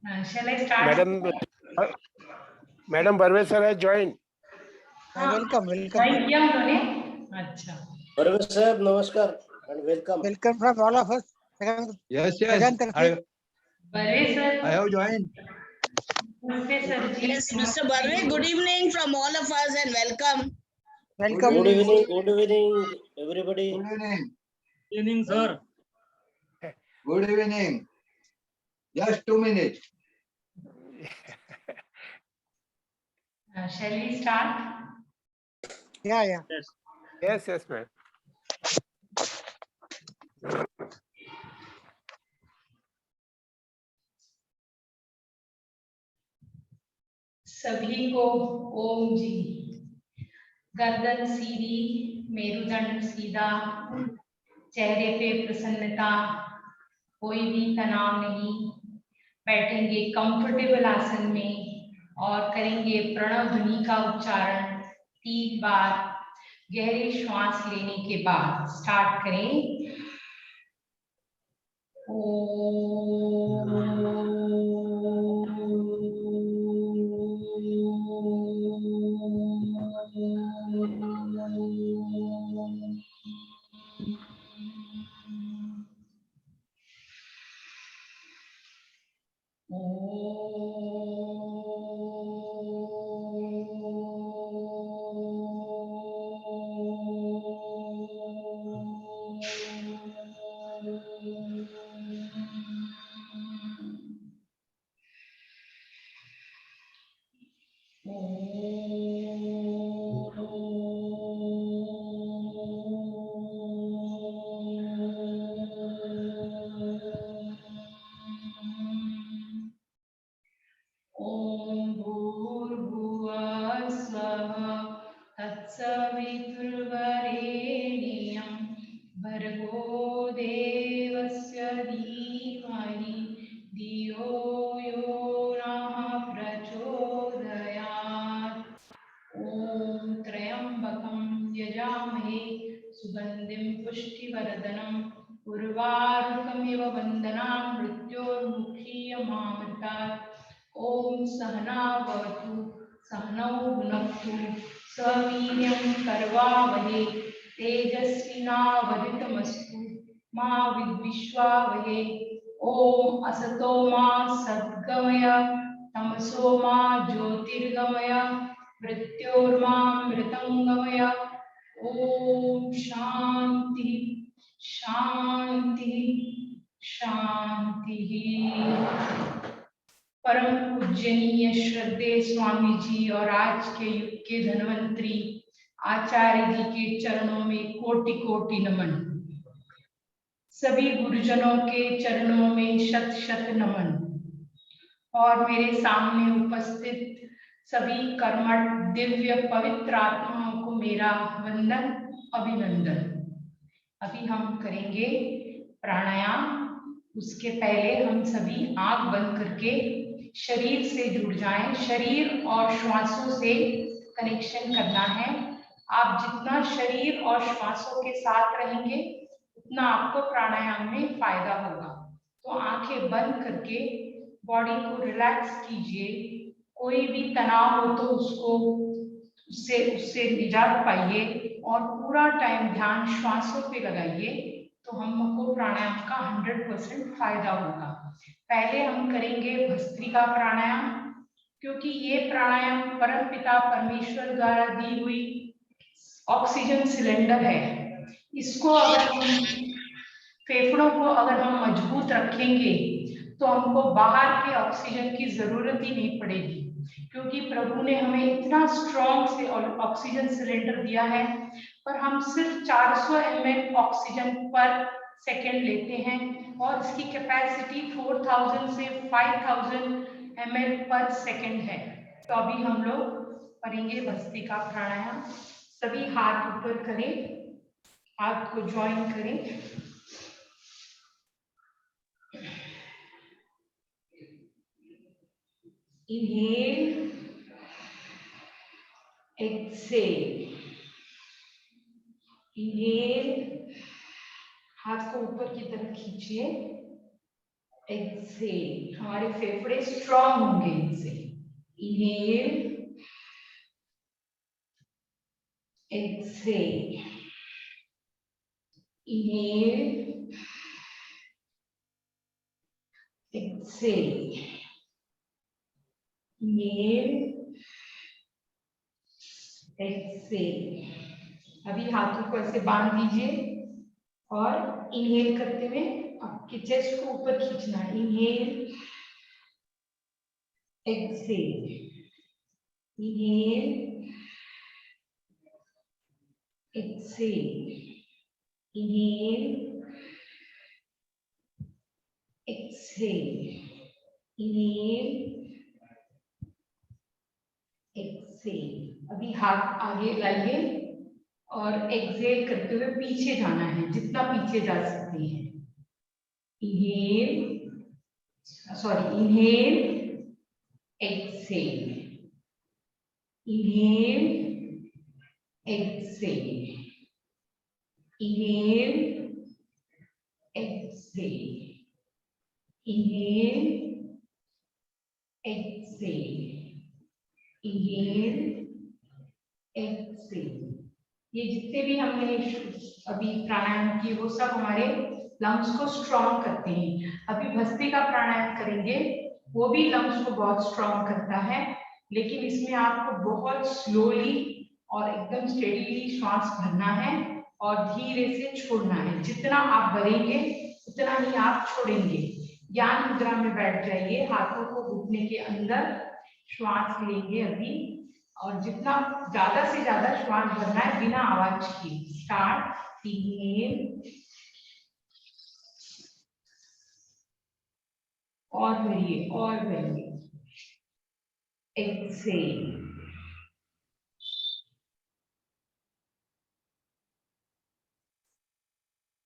Shall I start? Madam Parvez sir है join. Welcome join किया उन्होंने? अच्छा। परवेज साहब नमस्कार and welcome. Welcome from all of us. Yes. Parvez sir. I have joined. नमस्ते सर जी। Yes, Mr. Barve, good evening from all of us and welcome. Welcome. Good evening, everybody. Good evening, sir. Good evening. Just 2 minutes. Shall we start? Yeah. Yes, ma'am. सभी को ओम जी। गर्दन सीधी, मेरुदंड सीधा, चेहरे पे प्रसन्नता, कोई भी तनाव नहीं। बैठेंगे कंफर्टेबल आसन में और करेंगे प्रणव ध्वनि का उच्चारण 3 बार गहरे श्वास लेने के बाद। स्टार्ट करें। ओम भूर्भुवः स्वः तत्सवितुर्वरेण्यं भर्गो देवस्य धीमहि धियो यो नः प्रचोदयात्। ओम त्र्यंबकं यजामहे सुगंधिं पुष्टिवर्धनम् उर्वारुकमिव बन्धनान् मृत्योर्मुक्षीयमामृतात्। ओम सहना भवतु सहनौ भुनक्तु सह वीर्यं करवावहै तेजस्विनावधीतमस्तु मा विद्विषावहै। ओम असतो मा सद्गमय तमसो मा ज्योतिर्गमय मृत्योर्मामृतंगमय। ओम शांति शांति शांति। परम पूजनीय श्रद्धेय स्वामी जी और आज के युग के धन्वंतरी आचार्य जी के चरणों में कोटि कोटि नमन। सभी गुरुजनों के चरणों में शत शत नमन। और मेरे सामने उपस्थित सभी कर्मठ दिव्य पवित्र आत्माओं को मेरा वंदन अभिनंदन। अभी हम करेंगे प्राणायाम। उसके पहले हम सभी आंख बंद करके शरीर से जुड़ जाएं। शरीर और श्वासों से कनेक्शन करना है। आप जितना शरीर और श्वासों के साथ रहेंगे उतना आपको प्राणायाम में फायदा होगा। तो आंखें बंद करके बॉडी को रिलैक्स कीजिए। कोई भी तनाव हो तो उससे निजात पाइए और पूरा टाइम ध्यान श्वासों पे लगाइए तो हमको प्राणायाम का 100% फायदा होगा। पहले हम करेंगे भस्त्रिका प्राणायाम, क्योंकि ये प्राणायाम परमपिता परमेश्वर द्वारा दी हुई ऑक्सीजन सिलेंडर है। इसको अगर हम फेफड़ों को अगर हम मजबूत रखेंगे तो हमको बाहर के ऑक्सीजन की जरूरत ही नहीं पड़ेगी, क्योंकि प्रभु ने हमें इतना स्ट्रॉन्ग से ऑक्सीजन सिलेंडर दिया है। पर हम सिर्फ 400 ml ऑक्सीजन पर सेकेंड लेते हैं और इसकी कैपेसिटी 4000 से 5000 ml पर सेकेंड है। तो अभी हम लोग करेंगे भस्त्रिका प्राणायाम। सभी हाथ ऊपर करें, हाथ को ज्वाइन करें। इनहेल, एक्सहेल, इनहेल, हाथ को ऊपर की तरफ खींचिए, एक्सेल, हमारे फेफड़े स्ट्रॉन्ग होंगे इनसे। Inhale, exhale, inhale, exhale, inhale, exhale. अभी हाथों को ऐसे बांध दीजिए और इनहेल करते हुए आपके चेस्ट को ऊपर खींचना है। Inhale, exhale, inhale, exhale, inhale, exhale, inhale, exhale. अभी हाथ आगे लाइए और एक्सेल करते हुए पीछे जाना है, जितना पीछे जा सकते हैं। Inhale, sorry, inhale, exhale, inhale, exhale, inhale, exhale, inhale, exhale, inhale, exhale. ये जितने भी हमने अभी प्राणायाम किए वो सब हमारे लंग्स को स्ट्रॉन्ग करते हैं। अभी भस्त्रिका प्राणायाम करेंगे, वो भी लंग्स को बहुत स्ट्रॉन्ग करता है, लेकिन इसमें आपको बहुत स्लोली और एकदम स्टेडीली श्वास भरना है और धीरे से छोड़ना है। जितना आप भरेंगे उतना ही आप छोड़ेंगे। ज्ञान मुद्रा में बैठ जाइए, हाथों को घुटने के अंदर श्वास लेंगे अभी, और जितना ज्यादा से ज्यादा श्वास भरना है बिना आवाज के। स्टार्ट। इनहेल, और भरिए और भरिए। Exhale,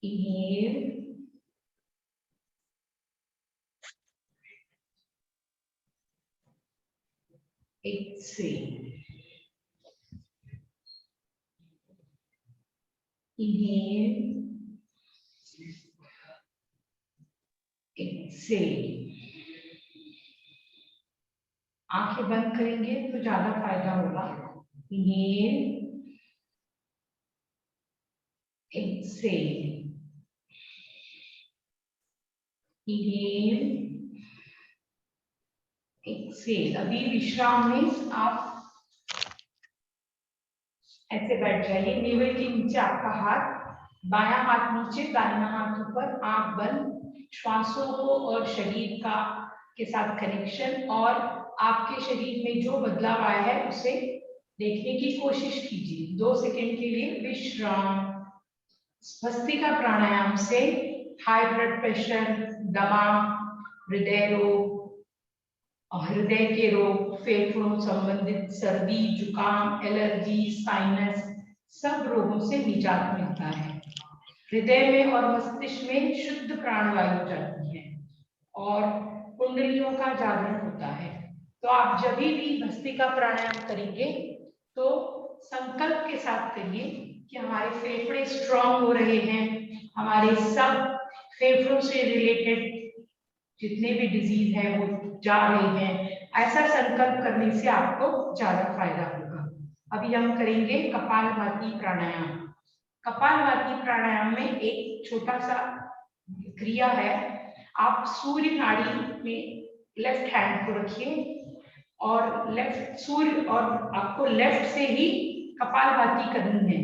inhale, exhale, inhale, exhale. आंखें बंद करेंगे तो ज्यादा फायदा होगा। Inhale, exhale, inhale, exhale. अभी विश्राम में आप ऐसे बैठ जाइए, नेवल के नीचे आपका हाथ, बायां हाथ नीचे, दाहिना हाथ ऊपर, आंख बंद। श्वासों को और शरीर का के साथ कनेक्शन और आपके शरीर में जो बदलाव आया है उसे देखने की कोशिश कीजिए। 2 सेकंड के लिए विश्राम। भस्त्रिका प्राणायाम से हाई ब्लड प्रेशर, दमा, हृदय रोग, हृदय के रोग, फेफड़ों संबंधित सर्दी, जुकाम, एलर्जी, साइनस, सब रोगों से निजात मिलता है। हृदय में और मस्तिष्क में शुद्ध प्राणवायु जाती है और कुंडलियों का जागरण होता है। तो आप जब भी भस्त्रिका प्राणायाम करेंगे तो संकल्प के साथ करिए कि हमारे फेफड़े स्ट्रॉन्ग हो रहे हैं, हमारे सब फेफड़ों से रिलेटेड जितने भी डिजीज है वो जा रहे हैं। ऐसा संकल्प करने से आपको ज्यादा फायदा होगा। अभी हम करेंगे कपालभाति प्राणायाम। कपालभाति प्राणायाम में एक छोटा सा क्रिया है। आप सूर्य नाड़ी में लेफ्ट हैंड को रखिए और लेफ्ट सूर्य, और आपको लेफ्ट से ही कपालभाति करनी है।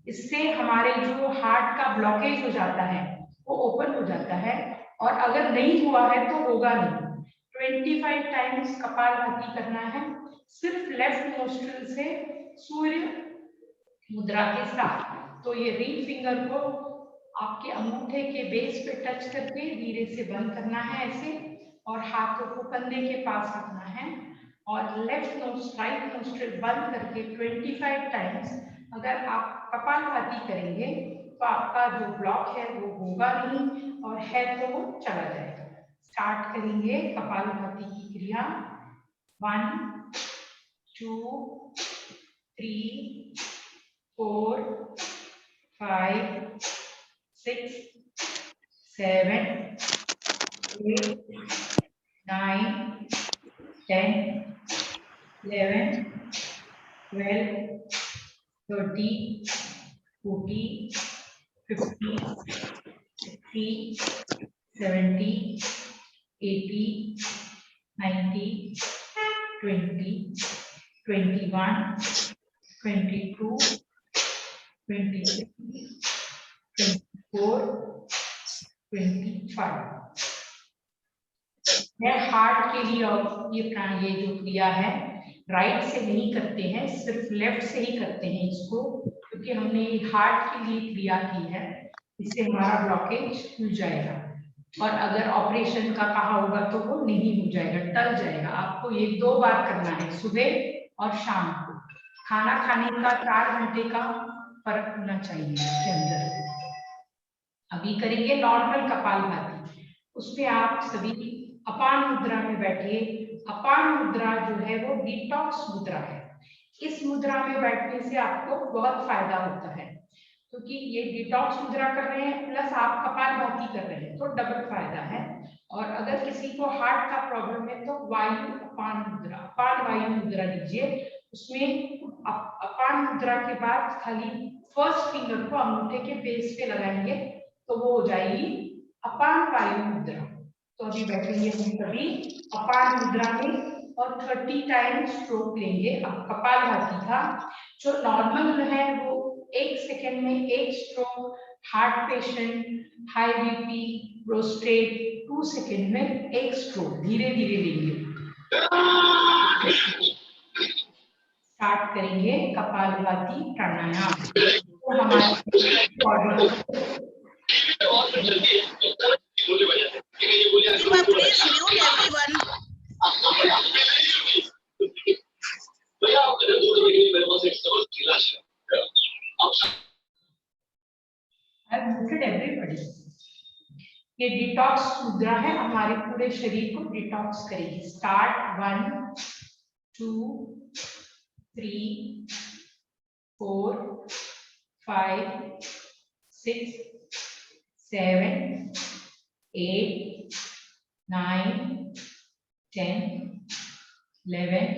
इससे हमारे जो हार्ट का ब्लॉकेज हो जाता है वो ओपन हो जाता है, और अगर नहीं हुआ है तो होगा नहीं। 25 टाइम्स कपालभाति करना है, सिर्फ लेफ्ट नोस्ट्रिल से सूर्य मुद्रा के साथ। तो ये रिंग फिंगर को आपके अंगूठे के बेस पे टच करके धीरे से बंद करना है ऐसे, और हाथों को कंधे के पास रखना है, और राइट नोस्ट्रिल बंद करके 25 टाइम्स अगर आप कपालभाति करेंगे तो आपका जो ब्लॉक है वो होगा नहीं, और है तो वो चला जाएगा। स्टार्ट करेंगे कपालभाति की क्रिया। 1 2 3 4 5 6 7 8, 9, 10, 11, 12, 13, 14, 15, 16, 17, 18, 19, 20, 21, 22, 23, 24, 25। यह हार्ट के लिए और ये जो क्रिया है राइट से नहीं करते हैं, सिर्फ लेफ्ट से ही करते हैं इसको, क्योंकि हमने हार्ट के लिए क्रिया की है। इससे हमारा ब्लॉकेज खुल जाएगा और अगर ऑपरेशन का कहा होगा तो वो नहीं हो जाएगा, टल जाएगा। आपको ये 2 बार करना है, सुबह और शाम को। खाना खाने का 4 घंटे का फर्क होना चाहिए इसके अंदर। अभी करेंगे नॉर्मल कपालभाति। उसमें आप सभी अपान मुद्रा में बैठिए। अपान मुद्रा जो है वो डिटॉक्स मुद्रा है। इस मुद्रा में बैठने से आपको बहुत फायदा होता है, क्योंकि ये डिटॉक्स मुद्रा कर रहे हैं प्लस आप कपालभाति कर रहे हैं, तो डबल फायदा है। और अगर किसी को हार्ट का प्रॉब्लम है तो वायु अपान मुद्रा, अपान वायु मुद्रा लीजिए। उसमें अपान मुद्रा के बाद खाली फर्स्ट फिंगर को अंगूठे के बेस पे लगाएंगे तो वो हो जाएगी अपान वायु मुद्रा। तो अभी बैठेंगे हम सभी अपान मुद्रा में और 30 टाइम्स स्ट्रोक लेंगे। अब कपालभाति का जो नॉर्मल है वो 1 सेकेंड में 1 stroke, heart patient, high BP, prostate 2 second में 1 स्ट्रोक, धीरे धीरे लेंगे। स्टार्ट करेंगे कपालभाति प्राणायाम। तो हमारे Please mute everyone. I've muted everybody. ये डिटॉक्स मुद्रा है, हमारे पूरे शरीर को डिटॉक्स करेगी। स्टार्ट 1, 2, 3, 4, 5, 6, 7, 8, 9, 10, 11,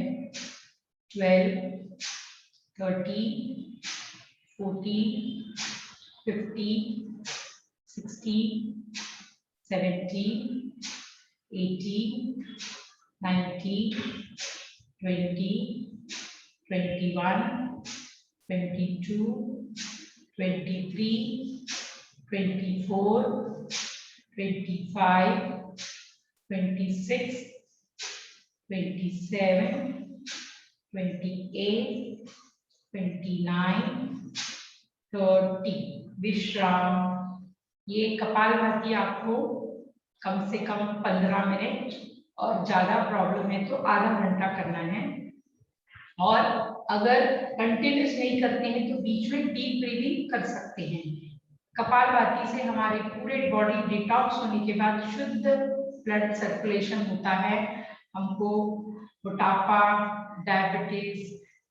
12, 13, 14, 15, 16, 17, 18, 19, 20, 21, 22, 23, 24, 25, 26, 27, 28, 29, 30। विश्राम। ये कपालभाति आपको कम से कम 15 मिनट और ज्यादा प्रॉब्लम है तो आधा घंटा करना है। और अगर कंटिन्यूस नहीं करते हैं तो बीच में डीप ब्रीदिंग कर सकते हैं। कपालभाति से हमारे पूरे बॉडी डिटॉक्स होने के बाद शुद्ध ब्लड सर्कुलेशन होता है। हमको मोटापा, डायबिटीज,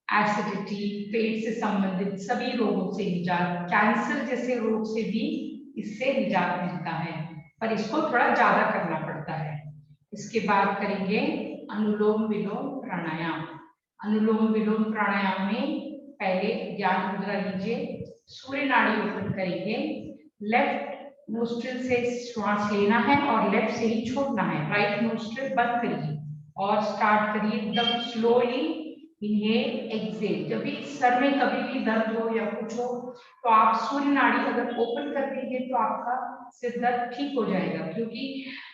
एसिडिटी, पेट से संबंधित सभी रोगों से निजात, कैंसर जैसे रोग से भी इससे निजात मिलता है, पर इसको थोड़ा ज्यादा करना पड़ता है। इसके बाद करेंगे अनुलोम विलोम प्राणायाम। अनुलोम विलोम प्राणायाम में पहले ज्ञान मुद्रा लीजिए, सूर्य नाड़ी ओपन करेंगे। लेफ्ट नोस्ट्रिल से श्वास लेना है और लेफ्ट से ही छोड़ना है। राइट नोस्ट्रिल बंद करिए और स्टार्ट करिए एकदम स्लोली। Inhale exhale. जब भी सर में कभी भी दर्द हो या कुछ हो तो आप सूर्य नाड़ी अगर ओपन कर देंगे तो आपका सिर दर्द ठीक हो जाएगा, क्योंकि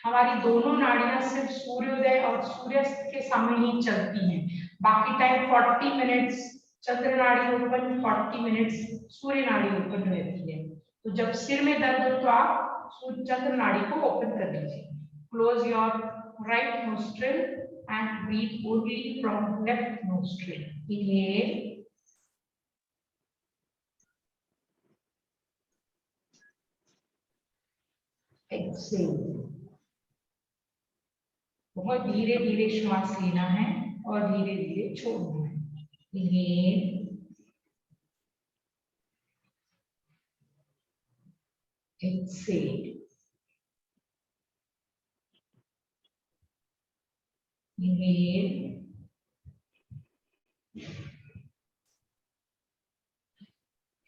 हमारी दोनों नाड़ियां सिर्फ सूर्योदय और सूर्यास्त के समय ही चलती हैं। बाकी टाइम 40 मिनट्स चंद्र नाड़ी ओपन, 40 मिनट्स सूर्य नाड़ी ओपन रहती है। तो जब सिर में दर्द हो तो आप चंद्र नाड़ी को ओपन कर लीजिए। Close your right nostril and breathe only from left nostril. Inhale, exhale. बहुत धीरे धीरे श्वास लेना है और धीरे धीरे छोड़ना है। Inhale, exhale. inhale,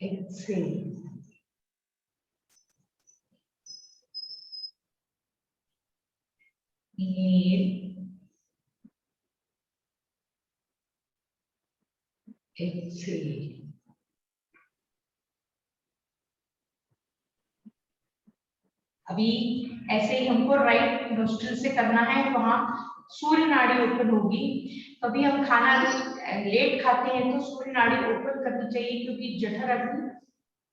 exhale, inhale, exhale. अभी ऐसे ही हमको राइट नोस्ट्रिल से करना है, वहां सूर्य नाड़ी ओपन होगी। कभी हम खाना लेट खाते हैं तो सूर्य नाड़ी ओपन करनी चाहिए, क्योंकि जठर अग्नि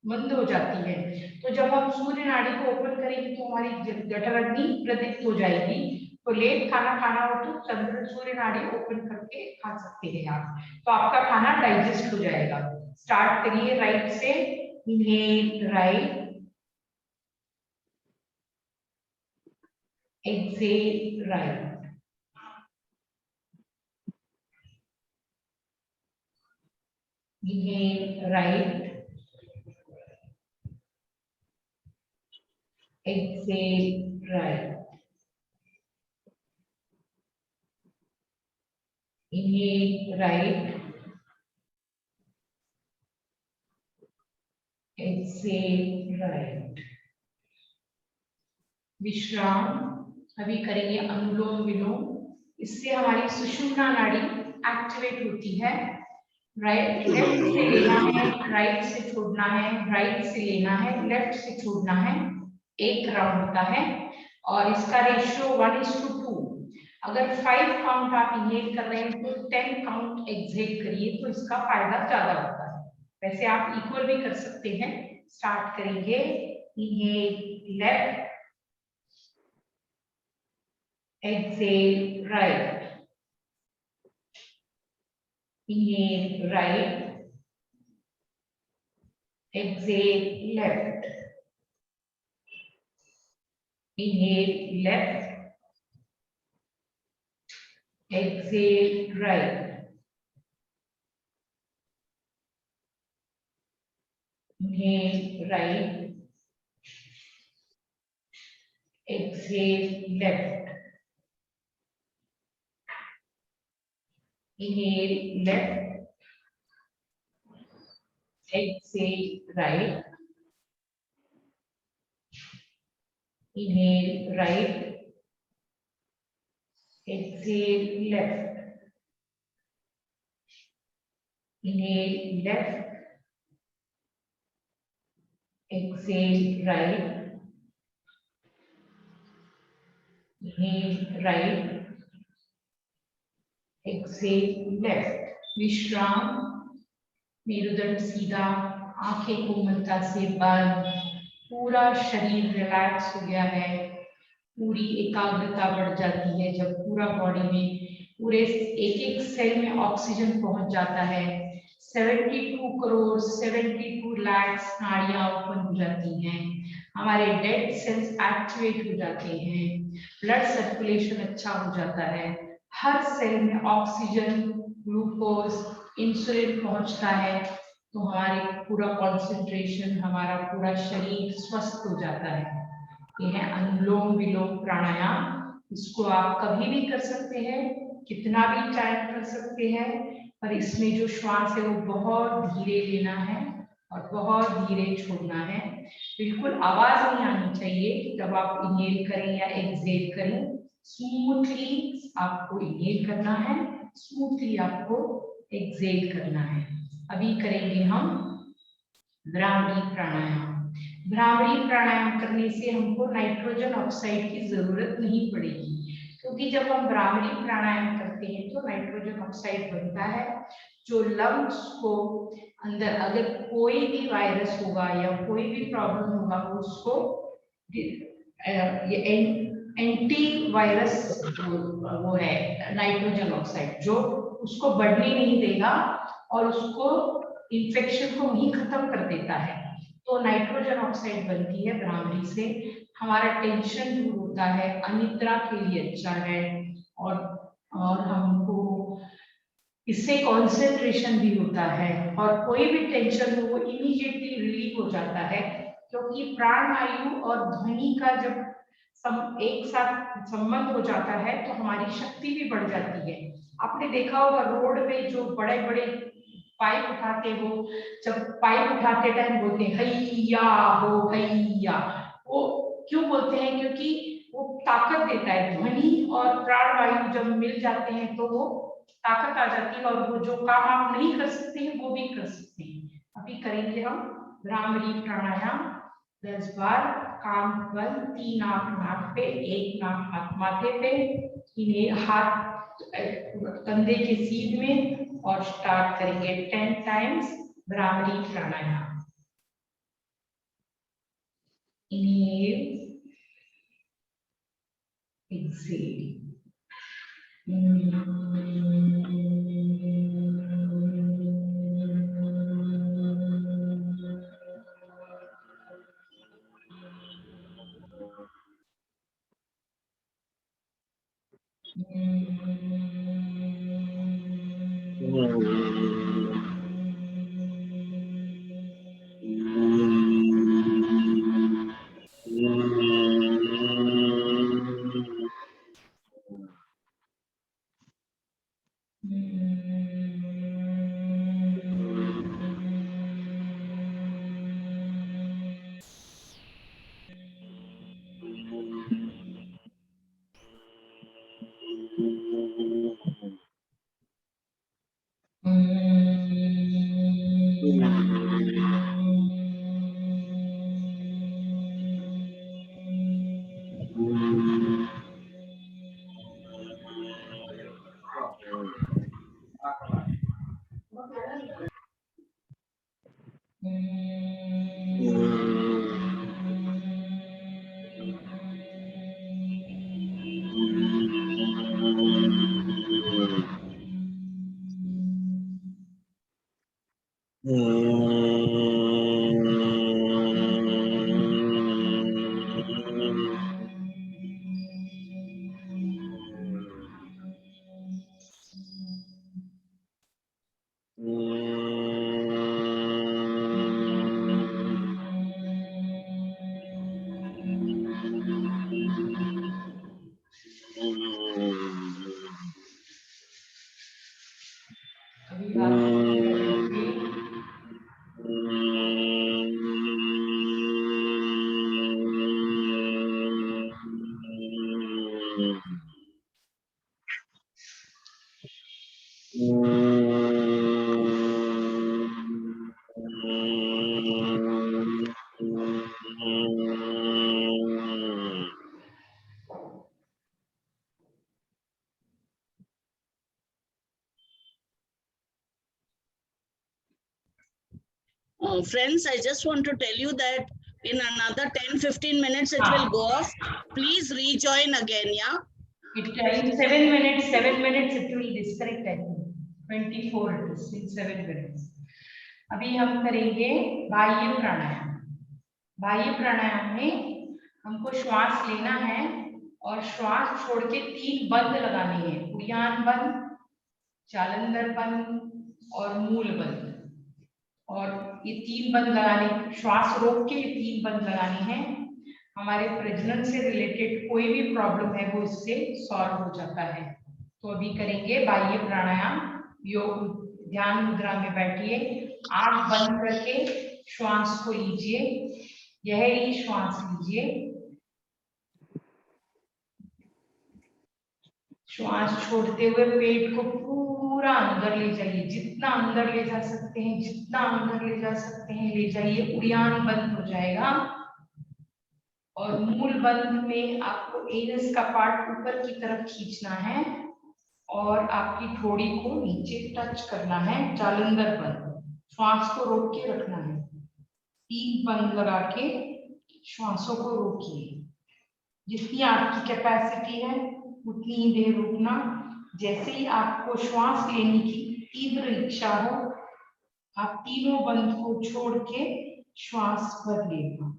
बंद हो जाती है। तो जब हम सूर्य नाड़ी को ओपन करेंगे तो हमारी जठर अग्नि प्रदीप्त हो जाएगी। तो लेट खाना खाना हो तो चंद्र सूर्य नाड़ी ओपन करके खा सकते हैं आप, तो आपका खाना डाइजेस्ट हो जाएगा। स्टार्ट करिए राइट से। Inhale right, exhale right, inhale right, exhale right, inhale right, exhale right. विश्राम। अभी करेंगे अनुलोम विलोम, इससे हमारी सुषुम्ना नाड़ी एक्टिवेट होती है। राइट, लेफ्ट से लेना है, राइट से छोड़ना है, राइट से लेना है, लेफ्ट से छोड़ना है। एक राउंड होता है और इसका रेशियो 1:2। अगर 5 काउंट आप इनहेल कर रहे हैं तो 10 काउंट एक्सहेल करिए, तो इसका फायदा ज्यादा होता है। वैसे आप इक्वल भी कर सकते हैं। स्टार्ट करेंगे। Inhale left, exhale right, inhale right, exhale left, inhale left, exhale right, inhale right, exhale left, inhale left, exhale right, inhale right, exhale left, inhale left, exhale right, inhale right, exhale left. विश्राम। मेरुदंड सीधा, आंखें कोमलता से बंद, पूरा शरीर relax हो गया है। पूरी एकाग्रता बढ़ जाती है जब पूरा बॉडी में पूरे एक एक सेल में ऑक्सीजन पहुंच जाता है। 72 करोड़ 72 लाख नाड़ियां ओपन हो जाती हैं, हमारे डेड सेल्स एक्टिवेट हो जाते हैं, ब्लड सर्कुलेशन अच्छा हो जाता है, हर सेल में ऑक्सीजन, ग्लूकोज, इंसुलिन पहुंचता है, तो हमारे पूरा कंसंट्रेशन, हमारा पूरा शरीर स्वस्थ हो जाता है। ये है अनुलोम विलोम प्राणायाम। इसको आप कभी भी कर सकते हैं, कितना भी टाइम कर सकते हैं, पर इसमें जो श्वास है वो बहुत धीरे लेना है और बहुत धीरे छोड़ना है। बिल्कुल आवाज नहीं आनी चाहिए जब आप इनहेल करें या एक्सहेल करें। स्मूथली आपको इनहेल करना है, स्मूथली आपको एक्सहेल करना है। अभी करेंगे हम भ्रामरी प्राणायाम। भ्रामरी प्राणायाम करने से हमको नाइट्रोजन ऑक्साइड की जरूरत नहीं पड़ेगी, क्योंकि जब हम भ्रामरी प्राणायाम करते हैं तो नाइट्रोजन ऑक्साइड बनता है, जो लंग्स को अंदर अगर कोई भी वायरस होगा या कोई भी प्रॉब्लम होगा तो उसको ये एंटी वायरस वो है नाइट्रोजन ऑक्साइड, जो उसको बढ़ने नहीं देगा और उसको इन्फेक्शन को ही खत्म कर देता है। तो नाइट्रोजन ऑक्साइड बनती है भ्रामरी से, हमारा टेंशन दूर होता है, अनिद्रा के लिए अच्छा है, और हमको इससे कंसंट्रेशन भी होता है, और कोई भी टेंशन हो वो इमीडिएटली रिलीव हो जाता है, क्योंकि प्राणवायु और ध्वनि का जब एक साथ संबंध हो जाता है तो हमारी शक्ति भी बढ़ जाती है। आपने देखा होगा रोड में जो बड़े बड़े पाइप उठाते हो, जब पाइप उठाते टाइम बोलते हैं हैया हो हैया, वो क्यों बोलते हैं? क्योंकि वो ताकत देता है। ध्वनि और प्राणवायु जब मिल जाते हैं तो वो ताकत आ जाती है, और वो जो काम आप नहीं कर सकते हैं वो भी कर सकते हैं। अभी करेंगे हम भ्रामरी प्राणायाम 10 बार। कान बंद, 3 आंख नाक पे, 1 नाक हाथ माथे पे, इन्हें हाथ कंधे के सीध में, और स्टार्ट करेंगे 10 times Bhramari pranayama. Inhale, exhale. अभी Friends, I just want to tell you that in another 10-15 minutes it will go off. Please rejoin again, yeah? It in 7 minutes, 7 minutes it will disconnect, I think. 24 it is in 7 minutes. अभी हम करेंगे बाह्य प्राणायाम। बाह्य प्राणायाम में हमको श्वास लेना है और श्वास छोड़ के 3 बंद लगाने हैं। उड़ान बंद, जालंधर बंद और मूल बंद। और ये 3 बंद लगाने, श्वास रोक के 3 बंद लगाने हैं। हमारे प्रजनन से रिलेटेड कोई भी प्रॉब्लम है वो इससे सॉल्व हो जाता है। तो अभी करेंगे बाह्य प्राणायाम। योग ध्यान मुद्रा में बैठिए, आंख बंद करके श्वास को लीजिए, गहरी श्वास लीजिए। श्वास छोड़ते हुए पेट को पूरा अंदर ले जाइए, जितना अंदर ले जा सकते हैं, जितना अंदर ले जा सकते हैं ले जाइए। उड़ान बंद हो जाएगा। और मूल बंद में आपको एनस का पार्ट ऊपर की तरफ खींचना है और आपकी थोड़ी को नीचे टच करना है। जालंधर बंद, श्वास को रोक के रखना है। 3 बंद लगा के श्वासों को रोकिए। जितनी आपकी कैपेसिटी है उतनी ही देर रुकना। जैसे ही आपको श्वास लेने की तीव्र इच्छा हो, आप तीनों बंद को छोड़ के श्वास भर लेना।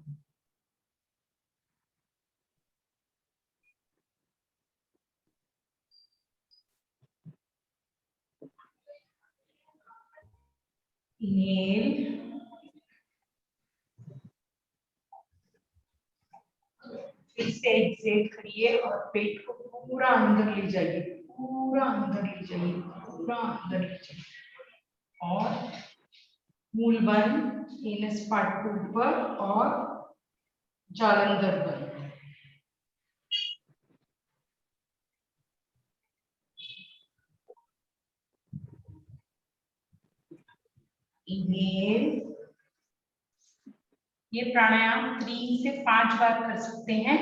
Inhale, फिर से से एक्सेल करिए और पेट को पूरा अंदर ले जाइए, पूरा अंदर ले जाइए, पूरा अंदर ले जाइए और मूल बंद, एनस पार्ट को ऊपर और जालंधर बंद। इनहेल, ये प्राणायाम 3 से 5 बार कर सकते हैं।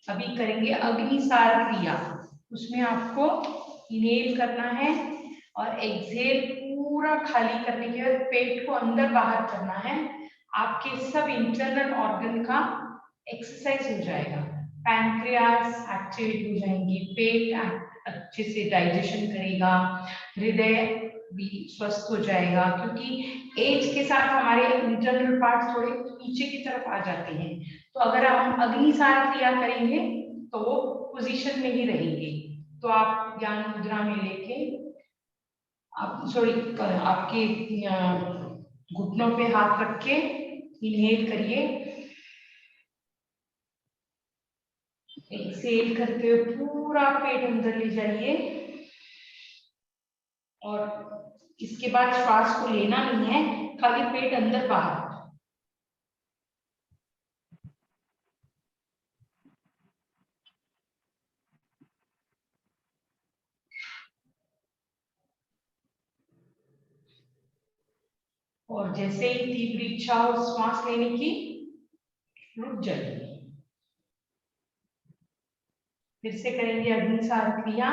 अभी करेंगे अग्निसार क्रिया, उसमें आपको इनहेल करना है और एक्सहेल पूरा खाली करने के बाद पेट को अंदर बाहर करना है। आपके सब इंटरनल ऑर्गन का एक्सरसाइज हो जाएगा, पैनक्रियास एक्टिवेट हो जाएंगी, पेट अच्छे से डाइजेशन करेगा, हृदय भी स्वस्थ हो जाएगा, क्योंकि एज के साथ हमारे इंटरनल पार्ट थोड़े नीचे की तरफ आ जाते हैं। तो अगर हम अग्निसार क्रिया करेंगे तो वो पोजीशन में ही रहेंगे। तो आप ज्ञान मुद्रा में लेके आप आपके घुटनों पे हाथ रख के इनहेल करिए, एक्सहेल करते हुए पूरा पेट अंदर ले जाइए और इसके बाद श्वास को लेना नहीं है, खाली पेट अंदर बाहर। और जैसे ही तीव्र इच्छा हो श्वास लेने की, रुक जाइए। फिर से करेंगे अग्निसार क्रिया।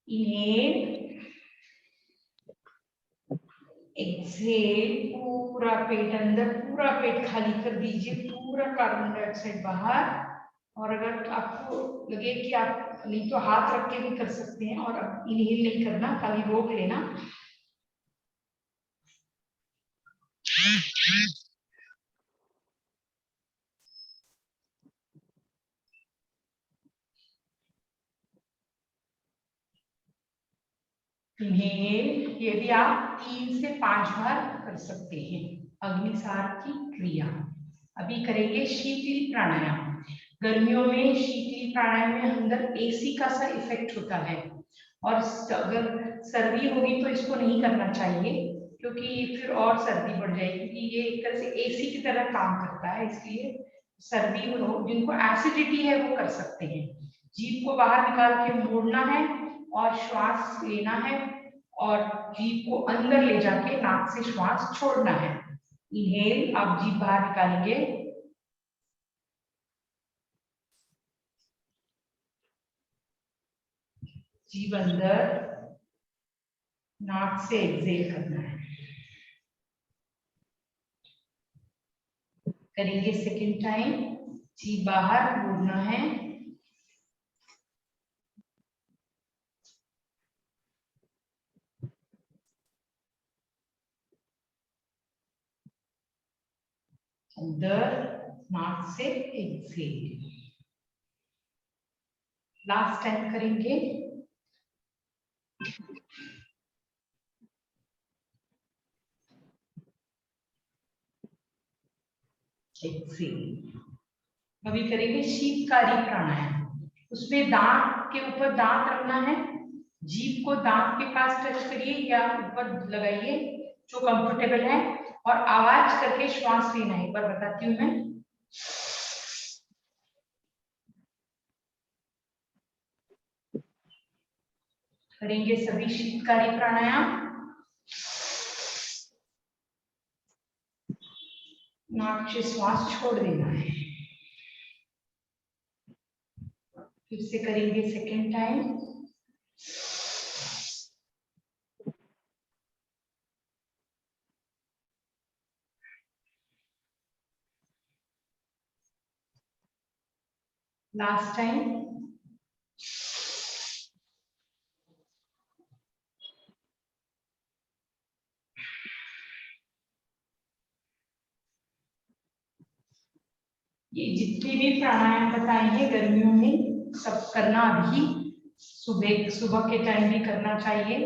इनहेल, एक्सहेल, पूरा पेट अंदर, पूरा पेट खाली कर दीजिए, पूरा कार्बन डाइऑक्साइड बाहर। और अगर आपको लगे कि आप नहीं तो हाथ रख के भी कर सकते हैं, और अब इनहेल नहीं करना, खाली रोक लेना। इनहेल, ये भी आप 3 से 5 बार कर सकते हैं, अग्निसार की क्रिया। अभी करेंगे शीतली प्राणायाम। गर्मियों में शीतली प्राणायाम में अंदर एसी का सा इफेक्ट होता है, और अगर सर्दी होगी तो इसको नहीं करना चाहिए, क्योंकि फिर और सर्दी बढ़ जाएगी, क्योंकि ये एक तरह से एसी की तरह काम करता है। इसलिए सर्दी हो, जिनको एसिडिटी है वो कर सकते हैं। जीभ को बाहर निकाल के मोड़ना है और श्वास लेना है, और जीभ को अंदर ले जाके नाक से श्वास छोड़ना है। इनहेल, आप जीभ बाहर निकालेंगे, जीभ अंदर, नाक से एक्सहेल करना है। करेंगे सेकेंड टाइम, जीभ बाहर मोड़ना है, अंदर, नाक से एक्सहेल। लास्ट टाइम करेंगे। एक्सहेल। अभी करेंगे शीतकारी प्राणायाम। उसमें दांत के ऊपर दांत रखना है, जीभ को दांत के पास टच करिए या ऊपर लगाइए, जो कंफर्टेबल है, और आवाज करके श्वास लेना है। एक बार बताती हूँ मैं। करेंगे सभी शीतकारी प्राणायाम। नाक से श्वास छोड़ देना है। फिर से करेंगे सेकेंड टाइम। Last time. ये जितने भी प्राणायाम बताए हैं गर्मियों में, सब करना अभी सुबह के टाइम भी करना चाहिए।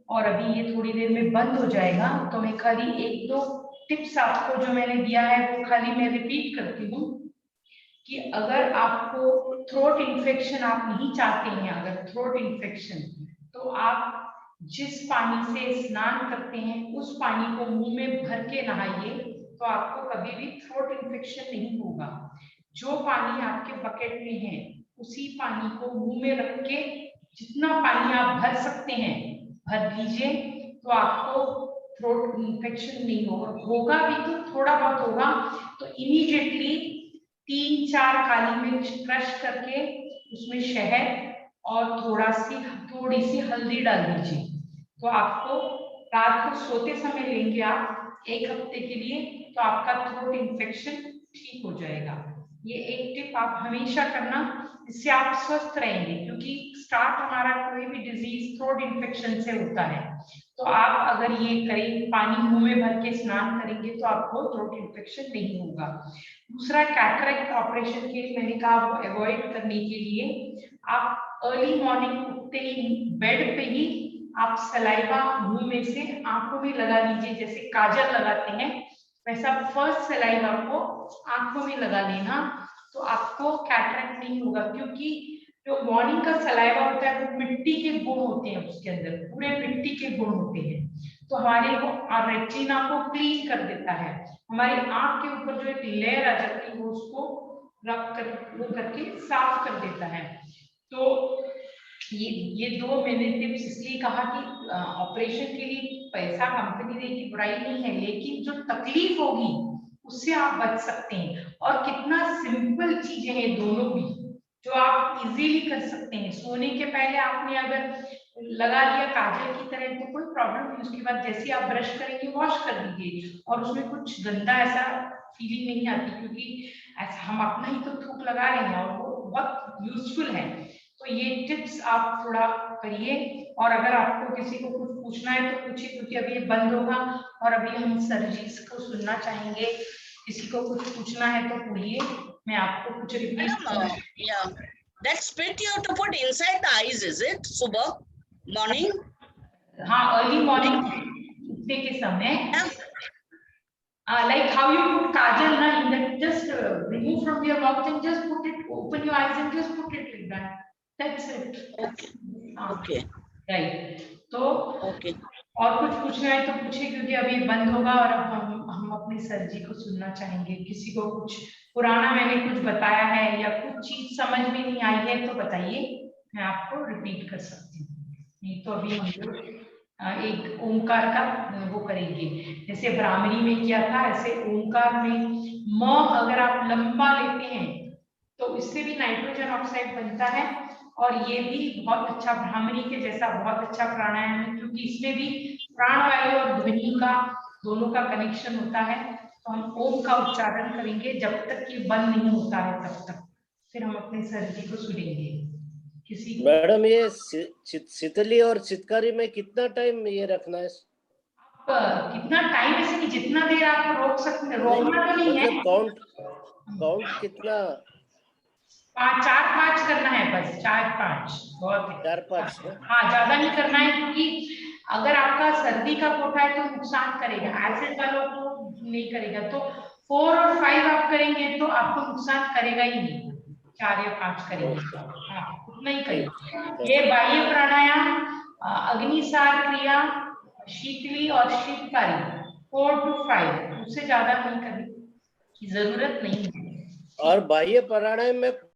और अभी ये थोड़ी देर में बंद हो जाएगा, तो मैं खाली 1-2 टिप्स आपको जो मैंने दिया है वो खाली मैं रिपीट करती हूँ। कि अगर आपको थ्रोट इन्फेक्शन आप नहीं चाहते हैं, अगर थ्रोट इन्फेक्शन, तो आप जिस पानी से स्नान करते हैं उस पानी को मुंह में भर के नहाइए, तो आपको कभी भी थ्रोट इन्फेक्शन नहीं होगा। जो पानी आपके बकेट में है उसी पानी को मुंह में रख के जितना पानी आप भर सकते हैं भर लीजिए, तो आपको थ्रोट इन्फेक्शन नहीं होगा। होगा भी तो थोड़ा बहुत होगा, तो इमीडिएटली 3-4 काली मिर्च क्रश करके उसमें शहद और थोड़ी सी हल्दी डाल दीजिए, तो आपको रात को सोते समय लेंगे आप 1 हफ्ते के लिए, तो आपका थ्रोट इन्फेक्शन ठीक हो जाएगा। ये एक टिप आप हमेशा करना, इससे आप स्वस्थ रहेंगे, क्योंकि स्टार्ट हमारा कोई भी डिजीज थ्रोट इन्फेक्शन से होता है। तो आप अगर ये करें, पानी मुंह में भर के स्नान करेंगे, तो आपको थ्रोट इन्फेक्शन नहीं होगा। दूसरा, कैटरेक्ट ऑपरेशन के लिए मैंने कहा अवॉइड करने के लिए आप अर्ली मॉर्निंग उठते ही बेड पे ही आप सलाइवा मुंह में से आंखों में लगा लीजिए, जैसे काजल लगाते हैं वैसा फर्स्ट सलाइवा को आंखों में लगा लेना, तो आपको कैटरेक्ट नहीं होगा। क्योंकि जो मॉर्निंग का सलाइवा होता है वो मिट्टी के गुण होते हैं, उसके अंदर पूरे मिट्टी के गुण होते हैं, तो हमारे वो रेटिना को क्लीन कर देता है। हमारी आंख के ऊपर जो एक लेयर आ जाती है वो उसको रब कर वो करके साफ कर देता है। तो ये 2 मैंने टिप्स इसलिए कहा कि ऑपरेशन के लिए पैसा कंपनी देगी, बुराई नहीं है, लेकिन जो तकलीफ होगी उससे आप बच सकते हैं। और कितना सिंपल चीजें हैं दोनों भी, जो आप इजीली कर सकते हैं। सोने के पहले आपने अगर लगा लिया काजल की तरह तो कोई प्रॉब्लम नहीं, उसके बाद जैसे आप ब्रश करेंगे वॉश कर दीजिए, और उसमें कुछ गंदा ऐसा फीलिंग नहीं आती, क्योंकि ऐसा हम अपना ही तो थूक लगा रहे हैं और वो बहुत यूजफुल है। तो ये टिप्स आप थोड़ा करिए, और अगर आपको किसी को कुछ पूछना है तो पूछिए, क्योंकि अभी ये बंद होगा और अभी हम सर जी को सुनना चाहेंगे। किसी को कुछ पूछना है तो बोलिए, मैं आपको कुछ repeat Madam, yeah, that spit you have to put inside the eyes, is it? Subah morning? हाँ, अर्ली मॉर्निंग उठने के समय, like how you put kajal na, in that just remove from your mouth and just put it, open your eyes and just put it like that, that's it. Okay. Okay. Right. तो Okay. और कुछ पूछना है तो पूछिए, क्योंकि अभी बंद होगा और अब हम अपने सर जी को सुनना चाहेंगे। किसी को कुछ पुराना मैंने कुछ बताया है या कुछ चीज समझ में नहीं आई है तो बताइए, मैं आपको रिपीट कर सकती हूँ। नहीं तो अभी हम लोग एक ओंकार का वो करेंगे, जैसे ब्राह्मणी में किया था, ऐसे ओंकार में म अगर आप लंबा लेते हैं तो इससे भी नाइट्रोजन ऑक्साइड बनता है, और ये भी बहुत अच्छा ब्राह्मणी के जैसा बहुत अच्छा प्राणायाम है, क्योंकि इसमें भी प्राणवायु और ध्वनि का दोनों का कनेक्शन होता है। तो हम ओम का उच्चारण करेंगे जब तक ये बंद नहीं होता है तब तक, फिर हम अपने सर जी को सुनेंगे। किसी मैडम ये शीतली और चितकारी में कितना टाइम ये रखना है? कितना टाइम ऐसे नहीं, जितना देर आप रोक सकते हैं, रोकना तो नहीं है, काउंट कितना? 4-5 करना है बस, 4-5 बहुत है। 4-5 हाँ, ज्यादा नहीं करना है, क्योंकि अगर आपका सर्दी का कोटा है तो नुकसान करेगा, एसिड वालों को नहीं करेगा। तो 4 और 5 आप करेंगे तो आपको नुकसान करेगा ही नहीं, 4 या 5 करेंगे, हाँ उतना ही करेंगे। ये बाह्य प्राणायाम, अग्निसार क्रिया, शीतली और शीतकारी 4 to 5, उससे ज्यादा नहीं करने की जरूरत नहीं है। और बाह्य प्राणायाम में